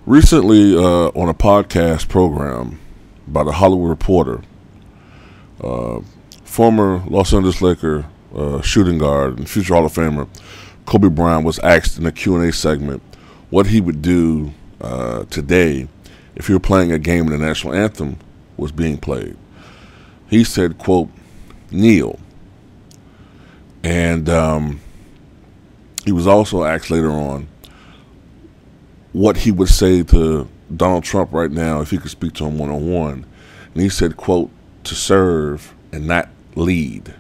Recently, on a podcast program by the Hollywood Reporter, former Los Angeles Laker shooting guard and future Hall of Famer Kobe Bryant was asked in a Q&A segment what he would do today if he were playing a game and the national anthem was being played. He said, quote, kneel. And he was also asked later on what he would say to Donald Trump right now if he could speak to him one-on-one. And he said, quote, to serve and not lead.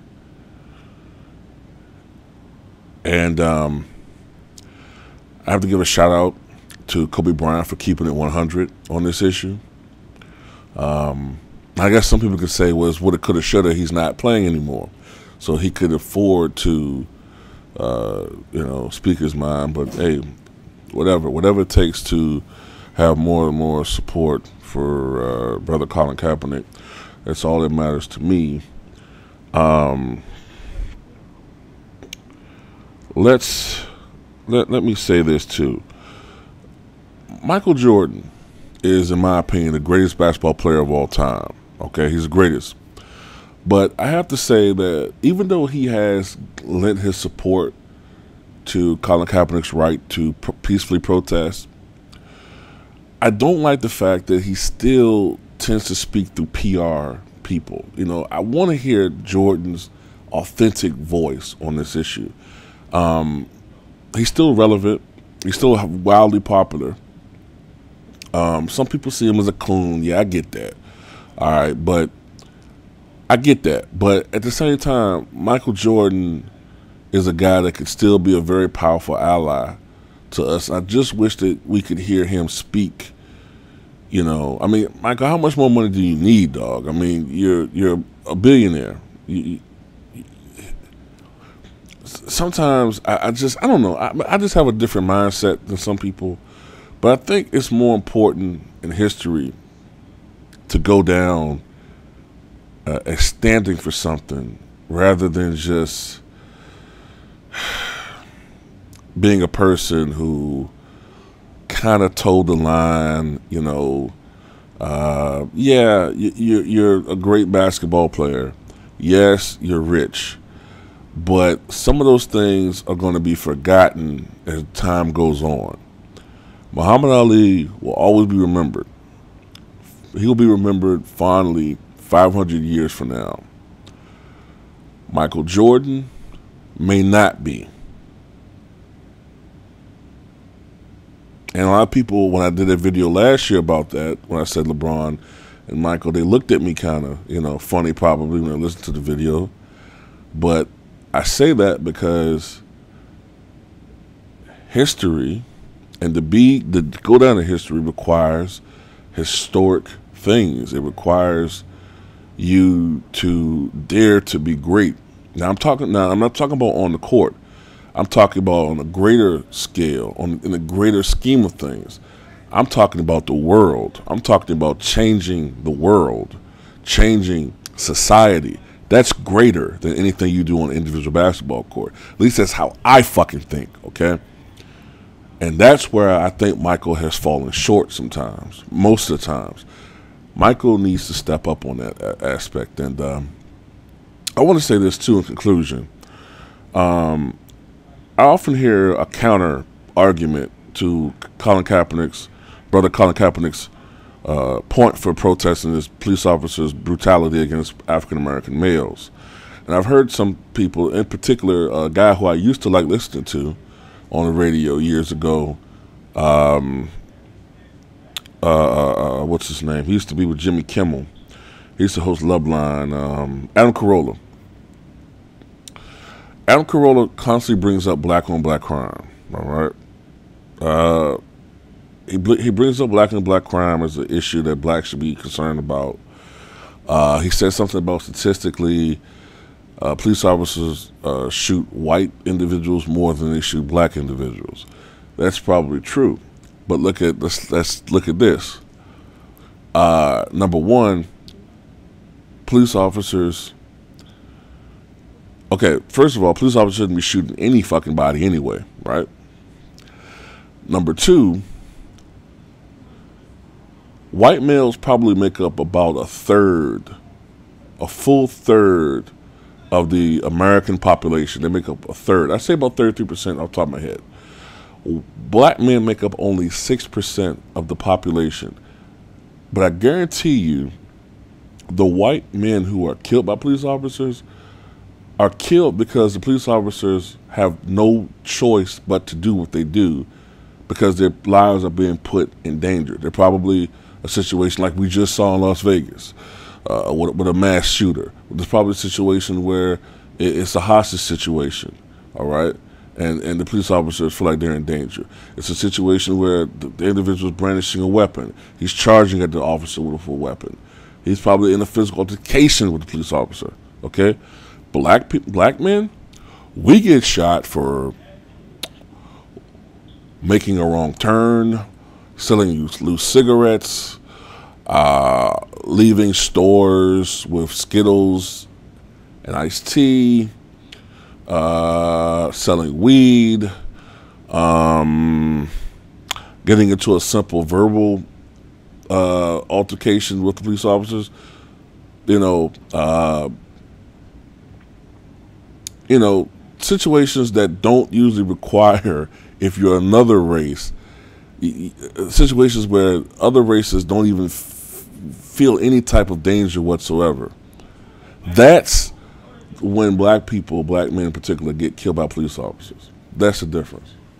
And I have to give a shout out to Kobe Bryant for keeping it 100 on this issue. I guess some people could say was woulda, coulda, shoulda. He's not playing anymore, so he could afford to, speak his mind. But hey, whatever it takes to have more and more support for brother Colin Kaepernick, that's all that matters to me. Let me say this too. Michael Jordan is, in my opinion, the greatest basketball player of all time. Okay, he's the greatest. But I have to say that even though he has lent his support to Colin Kaepernick's right to peacefully protest, I don't like the fact that he still tends to speak through PR people. You know, I want to hear Jordan's authentic voice on this issue. He's still relevant. He's still wildly popular. Some people see him as a coon. Yeah, I get that. All right, but I get that. But at the same time, Michael Jordan is a guy that could still be a very powerful ally to us. I just wish that we could hear him speak. You know, I mean, Michael, how much more money do you need, dog? I mean, you're a billionaire. Sometimes I don't know. I just have a different mindset than some people. But I think it's more important in history to go down as standing for something rather than just being a person who kind of toed the line, yeah, you're a great basketball player. Yes, you're rich. But some of those things are going to be forgotten as time goes on. Muhammad Ali will always be remembered. He'll be remembered fondly 500 years from now. Michael Jordan may not be. And a lot of people, when I did a video last year about that, when I said LeBron and Michael, they looked at me kind of, funny probably when they listened to the video. But I say that because history and to go down in history requires historic things. It requires you to dare to be great. Now I'm not talking about on the court. I'm talking about on a greater scale, in a greater scheme of things. I'm talking about the world. I'm talking about changing the world, changing society. That's greater than anything you do on an individual basketball court. At least that's how I fucking think, okay? And that's where I think Michael has fallen short sometimes, most of the times. Michael needs to step up on that aspect. And I want to say this, too, in conclusion. I often hear a counter argument to brother Colin Kaepernick's point for protesting his police officers' brutality against African-American males. And I've heard some people, in particular, a guy who I used to like listening to on the radio years ago, what's his name? He used to be with Jimmy Kimmel. He used to host Loveline, Adam Carolla. Adam Carolla constantly brings up black-on-black crime, all right? He brings up black-on-black crime as an issue that blacks should be concerned about. He said something about statistically police officers shoot white individuals more than they shoot black individuals. That's probably true. But let's look at this. Number one, police officers. Okay, first of all, police officers shouldn't be shooting any fucking body anyway, right? Number two, white males probably make up about a full third of the American population. They make up a third. I say about 33% off the top of my head. Black men make up only 6% of the population. But I guarantee you, the white men who are killed by police officers are killed because the police officers have no choice but to do what they do because their lives are being put in danger. They're probably a situation like we just saw in Las Vegas with a mass shooter. There's probably a situation where it's a hostage situation, all right? And the police officers feel like they're in danger. It's a situation where the individual is brandishing a weapon. He's charging at the officer with a full weapon. He's probably in a physical altercation with the police officer, okay? Black men, we get shot for making a wrong turn, selling loose cigarettes, leaving stores with Skittles and iced tea, selling weed, getting into a simple verbal altercation with the police officers. Situations that don't usually require, if you're another race, situations where other races don't even feel any type of danger whatsoever. That's when black men in particular get killed by police officers. That's the difference.